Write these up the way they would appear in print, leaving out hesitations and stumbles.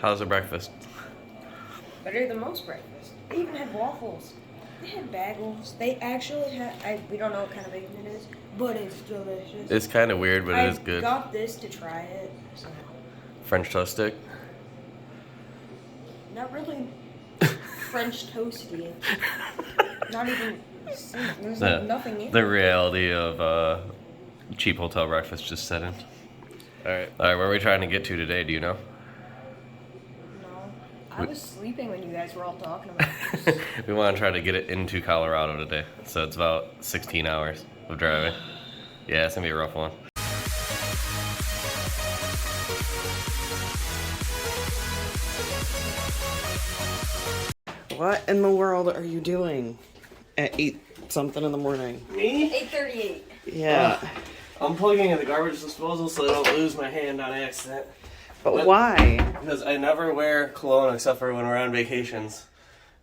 How's the breakfast? Better than most breakfast. They even had waffles. They had bagels. They actually had, we don't know what kind of bacon it is, but it's delicious. It's kind of weird, but it is good. I got this to try it. So. French toast stick? Not really French toasty. Not even, there's like nothing in it. The reality of cheap hotel breakfast just set in. Alright, where are we trying to get to today, do you know? I was sleeping when you guys were all talking about this. We want to try to get it into Colorado today. So it's about 16 hours of driving. Yeah, it's going to be a rough one. What in the world are you doing at 8-something in the morning? Me? 8:38. Yeah. I'm plugging in the garbage disposal so I don't lose my hand on accident. But why? Because I never wear cologne except for when we're on vacations.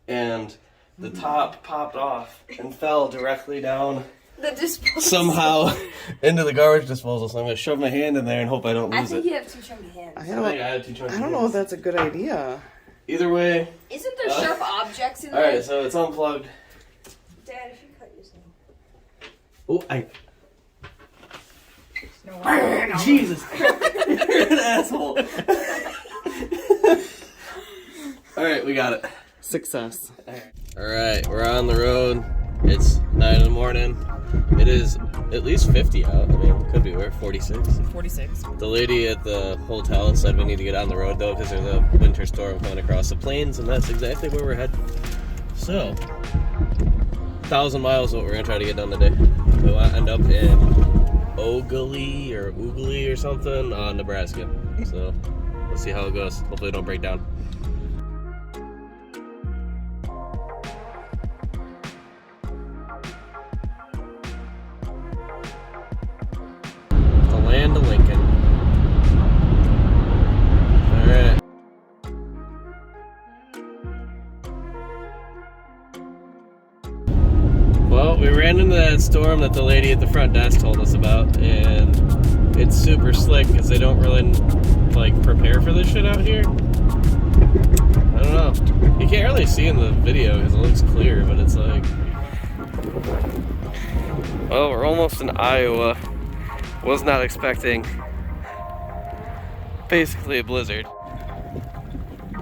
And the top popped off and fell directly down The disposal. somehow into the garbage disposal. So I'm going to shove my hand in there and hope I don't I lose think it. you have too chunky hands. I think I have too chunky I don't know if that's a good idea. Either way. Isn't there sharp objects in there? Alright, so it's unplugged. Dad, if you cut yourself. Oh, No. Jesus. You're an asshole. Alright, we got it. Success. Alright, we're on the road. It's 9 in the morning. It is at least 50 out. I mean, it could be, we're 46. 46. The lady at the hotel said we need to get on the road though because there's a winter storm coming across the plains, and that's exactly where we're headed. So, 1,000 miles is what we're going to try to get done today. We want to end up in Oogly or something, Nebraska. So, let's see how it goes. Hopefully it don't break down. The land of Lincoln. Alright. Well, we ran into that storm that the lady at the front desk told us about, and it's super slick because they don't really, like, prepare for this shit out here. I don't know. You can't really see in the video because it looks clear, but it's like... Well, we're almost in Iowa. Was not expecting basically a blizzard.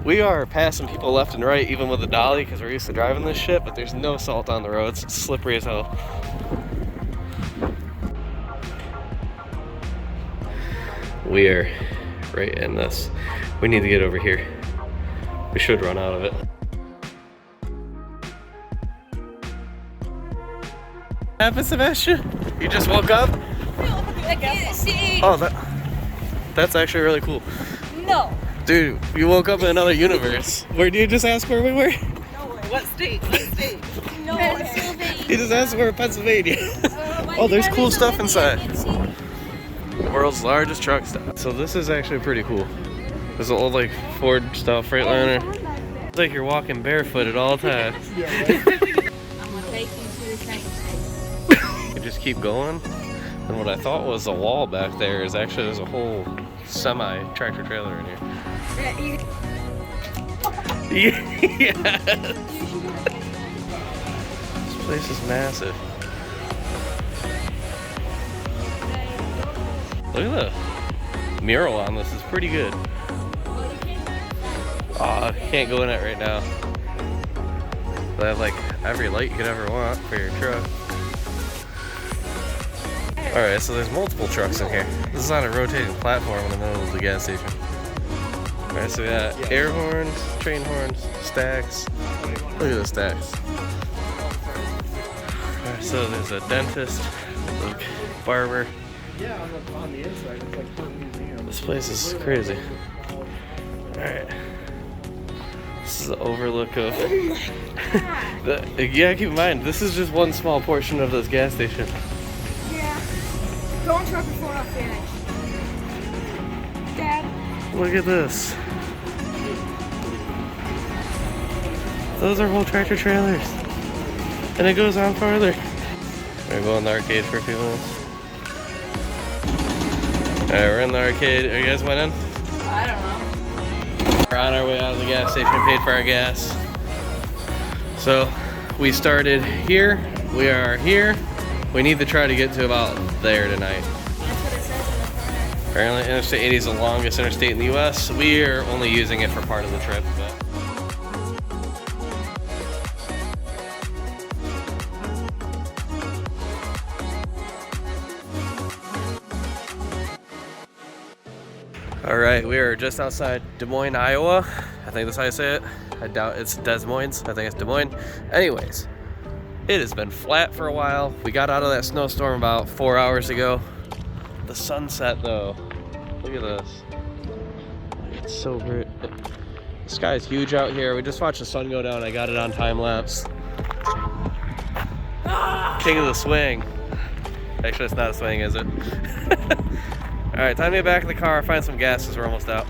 We are passing people left and right, even with a dolly, because we're used to driving this shit, but there's no salt on the roads. It's slippery as hell. We are right in this. We need to get over here. We should run out of it. What happened, Sebastian? You just woke up? I can't see. Oh, that's actually really cool. No. Dude, you woke up in another universe. Where did you just ask where we were? Nowhere. What state? What state? No. Pennsylvania. You just asked where Pennsylvania. Oh, there's cool stuff inside. World's largest truck stop. So this is actually pretty cool. There's an old like Ford style Freightliner. It's like you're walking barefoot at all times. I'm gonna take you to the train station. You just keep going. And what I thought was a wall back there is actually there's a whole semi tractor trailer in here. Yeah. This place is massive. Look at the mural on this, it's pretty good. Oh, I can't go in it right now. They have like every light you could ever want for your truck. Alright, so there's multiple trucks in here. This is on a rotating platform in the middle of the gas station. Alright, so we got air horns, train horns, stacks. Look at the stacks. Alright, so there's a dentist, a barber. Yeah, on the inside, it's like a museum. This place is crazy. Alright. This is the overlook of... Yeah, keep in mind, this is just one small portion of this gas station. Yeah. Don't truck before I finish. Dad. Look at this. Those are whole tractor trailers. And it goes on farther. We're gonna go in the arcade for a few minutes. Alright, we're in the arcade. Are you guys went in? I don't know. We're on our way out of the gas station, paid for our gas. So we started here, we are here. We need to try to get to about there tonight. That's what it says in the front. Apparently Interstate 80 is the longest interstate in the US. We are only using it for part of the trip, but. All right, we are just outside Des Moines, Iowa. I think that's how you say it. I doubt it's Des Moines. I think it's Des Moines. Anyways, it has been flat for a while. We got out of that snowstorm about 4 hours ago. The sunset though, look at this. It's so great. The sky is huge out here. We just watched the sun go down. I got it on time lapse. King of the swing. Actually, it's not a swing, is it? All right, time to get back in the car, find some gas because we're almost out.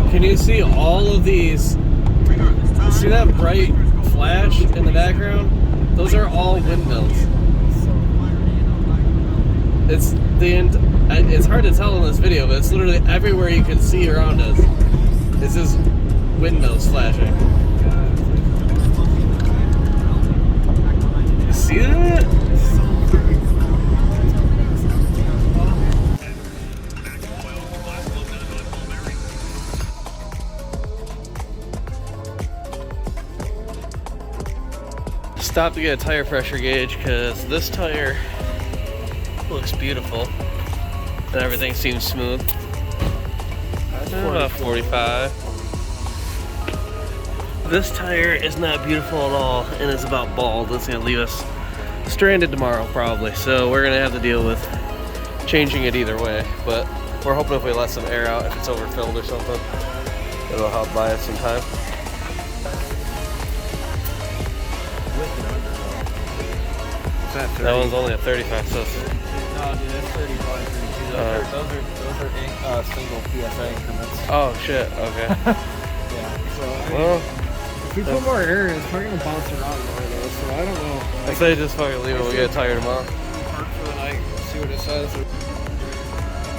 Can you see all of these? See that bright flash in the background? Those are all windmills. It's hard to tell in this video, but it's literally everywhere you can see around us. It's just windmills flashing. You see that? Stop to get a tire pressure gauge because this tire looks beautiful and everything seems smooth. About 45. This tire is not beautiful at all and is about bald. It's gonna leave us stranded tomorrow probably. So we're gonna have to deal with changing it either way. But we're hoping if we let some air out, if it's overfilled or something, it'll help buy us some time. That one's only a 35, so. No, dude, that's 30, probably 32. Those are single PSI increments. Oh shit, okay. Yeah, so I mean, Well, if we put more air in, it's probably gonna bounce around more though, so I don't know. I say just fucking leave it, we'll get a tire tomorrow. Park for the night, see what it says.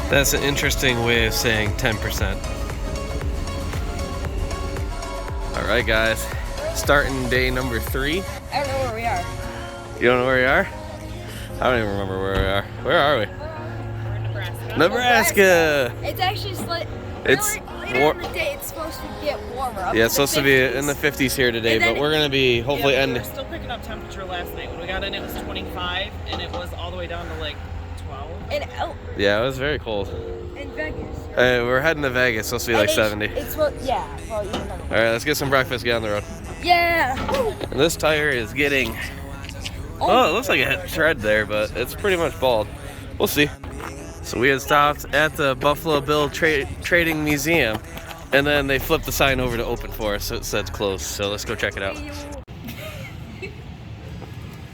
That's an interesting way of saying 10%. Alright guys, starting day number 3. I don't know where we are. You don't know where we are? I don't even remember where we are. Where are we? We're in Nebraska. Nebraska! It's actually It's later in the day. It's supposed to get warmer. Yeah, it's supposed to be in the 50s here today, And then but we're gonna be hopefully We end. were still picking up temperature last night. When we got in, it was 25, and it was all the way down to like 12. Yeah, it was very cold. In Vegas. We're heading to Vegas, supposed to be like 70. It's well, yeah. Well, you don't know. Alright, let's get some breakfast, get on the road. Yeah. Woo. And this tire is getting. Oh, it looks like it had tread there, but it's pretty much bald. We'll see. So we had stopped at the Buffalo Bill Trading Museum, and then they flipped the sign over to open for us, so it said closed. So let's go check it out.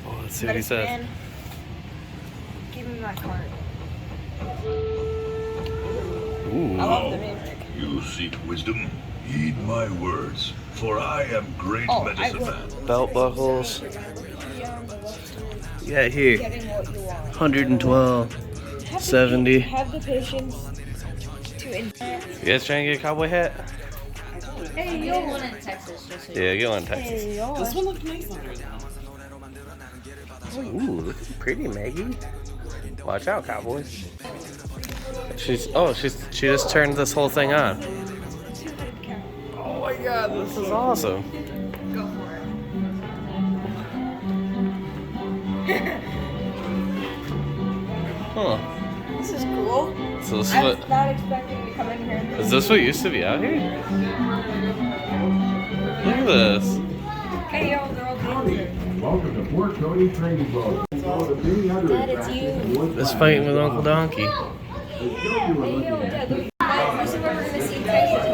Oh, let's see what he says. Man, give me my card. Ooh. I love the music. You seek wisdom? Heed my words, for I am great medicine man. Belt buckles. Yeah, here. Getting what you want. 112. 70. Have the patience to enjoy. You guys trying to get a cowboy hat? Hey, yo. One in Texas, just so you Yeah, get one in Texas. Hey, yo. This one looked nice under it. Ooh, looking pretty, Maggie. Watch out, cowboys. She just turned this whole thing on. Oh my god, this is awesome. Go for it. Huh. This is cool. So this is I what was not expecting to come in here. And is this what used to be out here? Look at this. Hey, yo, girl, dancer. Welcome to Fort Cody Trading Boat. Dad, it's you. This fighting with Uncle Donkey. Hey, yo, Dad. This is where we're gonna see Texas.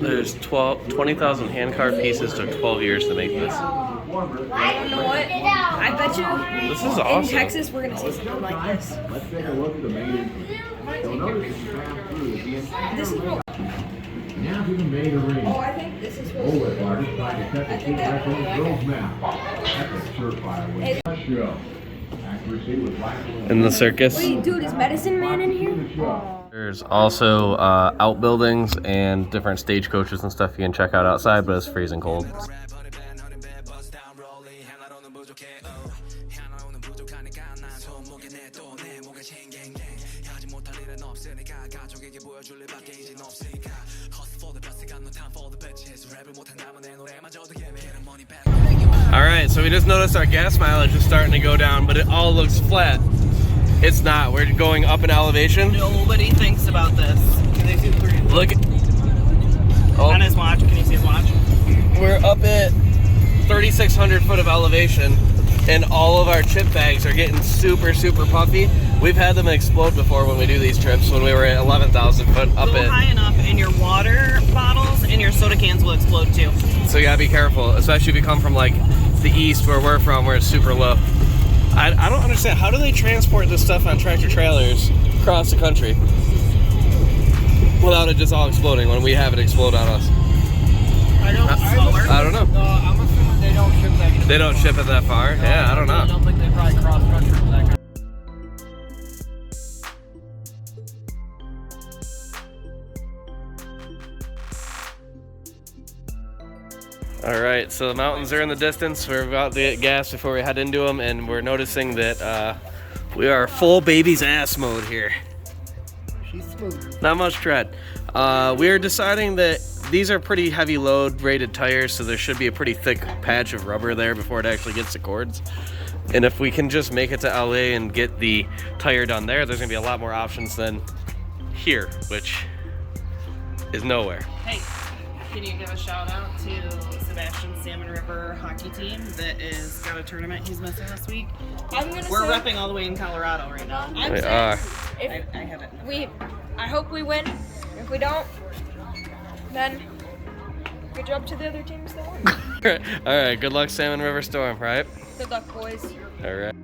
There's 20,000 handcart pieces. Took 12 years to make this. You know what? I bet you This is in awesome. Texas we're gonna see something like this. Let's take a look at the main entrance. You'll notice as you pass through that the This is what. now to the main arena. Oh, I think this is what. Over artists trying to cut the seat back on the girls' map. That's a surefire way. Show. After in the circus. Wait, dude, is Medicine Man in here? There's also outbuildings and different stagecoaches and stuff you can check out outside, but it's freezing cold. Alright, so we just noticed our gas mileage is starting to go down, but it all looks flat. It's not. We're going up in elevation. Nobody thinks about this. Can they see the 3? Look. On his watch. Can you see his watch? We're up at 3,600 foot of elevation, and all of our chip bags are getting super, super puffy. We've had them explode before when we do these trips, when we were at 11,000 foot up Go high enough, and your water bottles and your soda cans will explode too. So you gotta be careful, especially if you come from like the east where we're from, where it's super low. I don't understand, how do they transport this stuff on tractor trailers across the country without it just all exploding when we have it explode on us? I don't know. No, I'm assuming they don't ship that. They don't ship it that far? No, Yeah, I don't know. I don't think they probably cross country for that kind Alright, so the mountains are in the distance. We're about to get gas before we head into them, and we're noticing that we are full baby's ass mode here. She's smooth. Not much tread. We are deciding that these are pretty heavy load rated tires, so there should be a pretty thick patch of rubber there before it actually gets the cords. And if we can just make it to LA and get the tire done there, there's gonna be a lot more options than here, which is nowhere. Hey, can you give a shout out to Sebastian's Salmon River hockey team that is got a tournament he's missing this week? We're repping all the way in Colorado right now. I'm We saying, are. if I have it. I hope we win. If we don't, then good job to the other teams that won. Alright, good luck Salmon River Storm, right? Good luck, boys. Alright.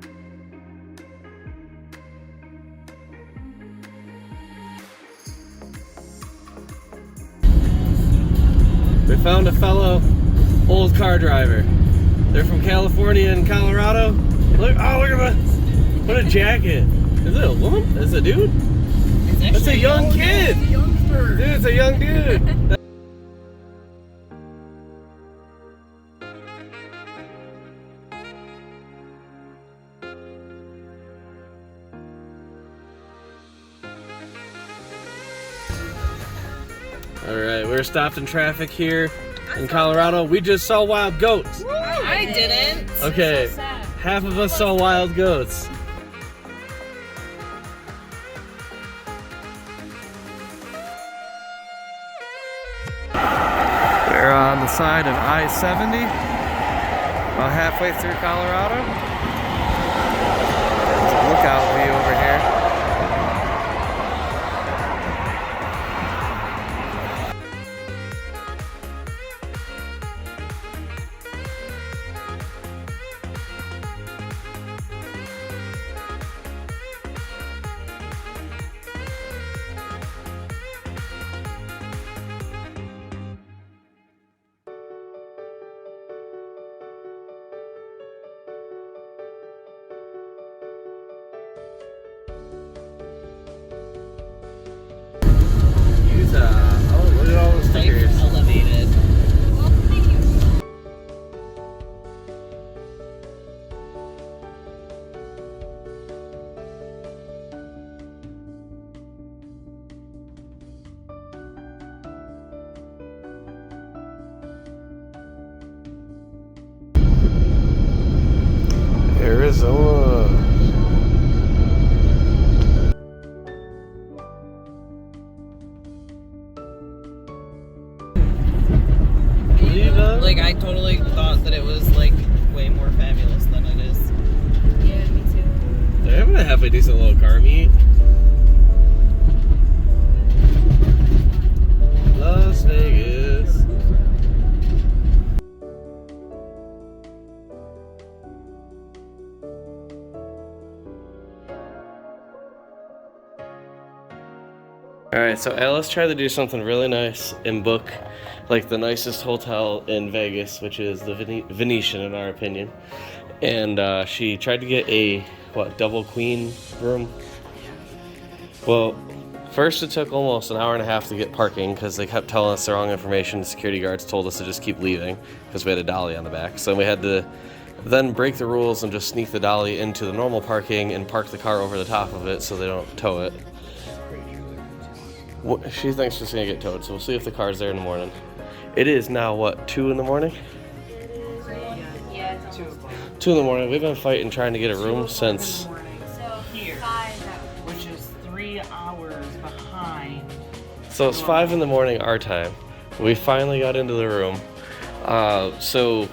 We found a fellow old car driver. They're from California and Colorado. Look, oh, look at this. What a jacket. Is it a woman? Is it a dude? That's a young kid. Dude, it's a young dude. Alright, we're stopped in traffic here in Colorado. We just saw wild goats. I didn't. Okay, So sad. half of us saw wild goats. We're on the side of I-70, about halfway through Colorado. There's a lookout view over here. Oh, look at all those stickers. Elevated. Arizona. Like I totally thought that it was like way more fabulous than it is. Yeah, me too. They're having a halfway decent little car meet. Las Vegas. Alright, so Alice tried to do something really nice and book like the nicest hotel in Vegas, which is the Venetian in our opinion. And she tried to get a, double queen room? Well, first it took almost an hour and a half to get parking because they kept telling us the wrong information. The security guards told us to just keep leaving because we had a dolly on the back. So we had to then break the rules and just sneak the dolly into the normal parking and park the car over the top of it so they don't tow it. She thinks she's gonna get towed, so we'll see if the car's there in the morning. It is now, what, 2 in the morning? Yeah, it's 2 in the morning. We've been fighting trying to get a room since... Here, which is 3 hours behind. So it's 5 in the morning our time. We finally got into the room. So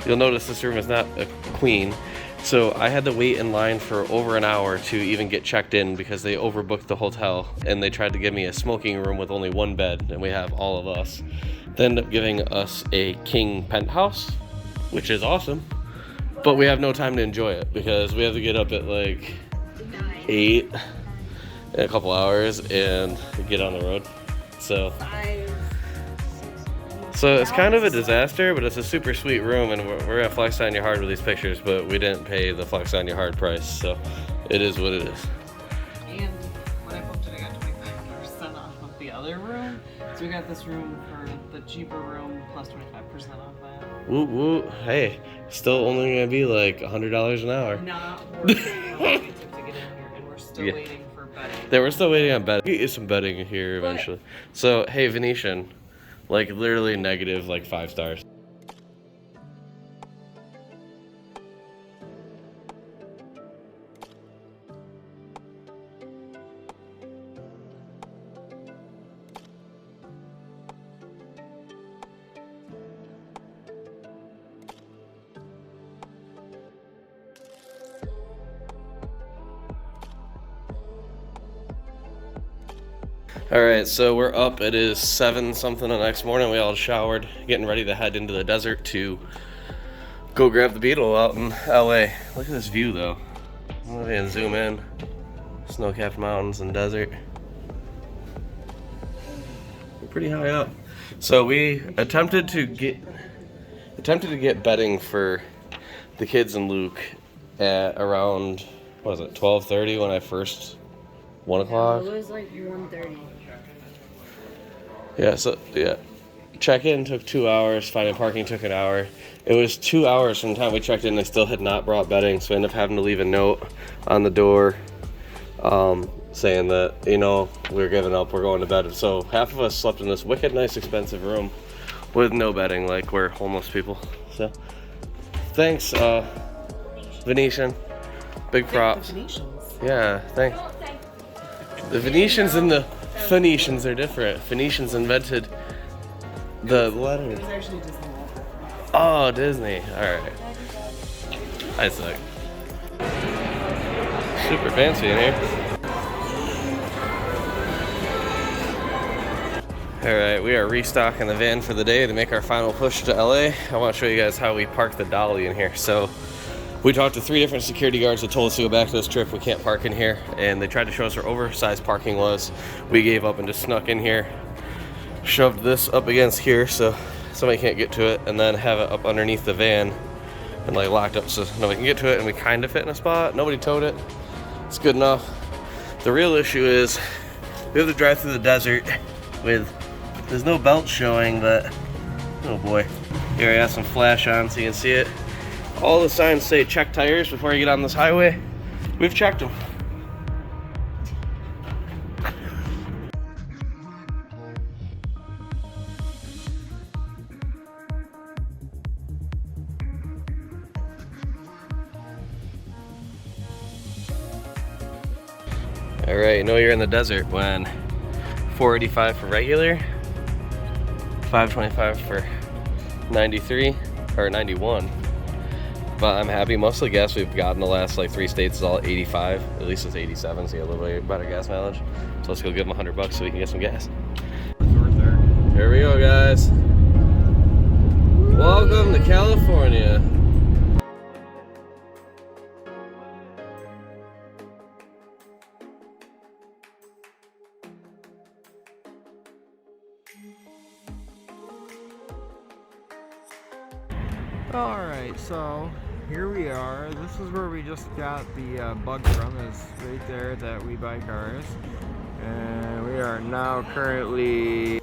you'll notice this room is not a queen. So I had to wait in line for over an hour to even get checked in because they overbooked the hotel and they tried to give me a smoking room with only 1 bed, and we have all of us. They ended up giving us a king penthouse, which is awesome, but we have no time to enjoy it because we have to get up at like 8 in a couple hours and get on the road. So it's kind of a disaster, but it's a super sweet room, and we're gonna flex on your hard with these pictures, but we didn't pay the flex on your hard price, so it is what it is. And when I booked it, I got 25% off of the other room. So we got this room for the cheaper room plus 25% off that. Woo woo. Hey, still only gonna be like $100 an hour. Not worth it. What we took to get in here, and we're still waiting for bedding. Yeah, we're still waiting on bedding. We'll get you some bedding here eventually. So, hey, Venetian. Like, literally negative, like, 5 stars. Alright, so we're up. It is 7 something the next morning. We all showered, getting ready to head into the desert to go grab the beetle out in LA. Look at this view though. Let me zoom in. Snow-capped mountains and desert. We're pretty high up. So we attempted to get bedding for the kids and Luke at around, what was it, 12:30 when I first 1 o'clock? It was like 1:30. Yeah, so, yeah. Check-in took 2 hours, finding parking took an hour. It was 2 hours from the time we checked in, they still had not brought bedding, so we ended up having to leave a note on the door saying that, you know, we're giving up, we're going to bed. So half of us slept in this wicked nice expensive room with no bedding, like we're homeless people. So, thanks, Venetian. Big props. Yeah, thanks. The Venetians and the Phoenicians are different. Phoenicians invented the letters. It was actually Disney. Oh, Disney. Alright. I suck. Super fancy in here. Alright, we are restocking the van for the day to make our final push to LA. I want to show you guys how we park the dolly in here. So, we talked to 3 different security guards that told us to go back to this trip. We can't park in here, and they tried to show us where oversized parking was. We gave up and just snuck in here, shoved this up against here so somebody can't get to it, and then have it up underneath the van and like locked up so nobody can get to it, and we kind of fit in a spot. Nobody towed it. It's good enough. The real issue is we have to drive through the desert with, there's no belt showing, but oh boy. Here I have some flash on so you can see it. All the signs say check tires before you get on this highway. We've checked them. All right, you know you're in the desert when $4.85 for regular, $5.25 for 93 or 91. But I'm happy. Most of the gas we've gotten the last like 3 states is all 85. At least it's 87, so you get a little bit better gas mileage. So let's go give them $100 so we can get some gas. Here we go, guys. Welcome to California. Alright, so here we are. This is where we just got the bug from, is right there at that We Buy Cars. And we are now currently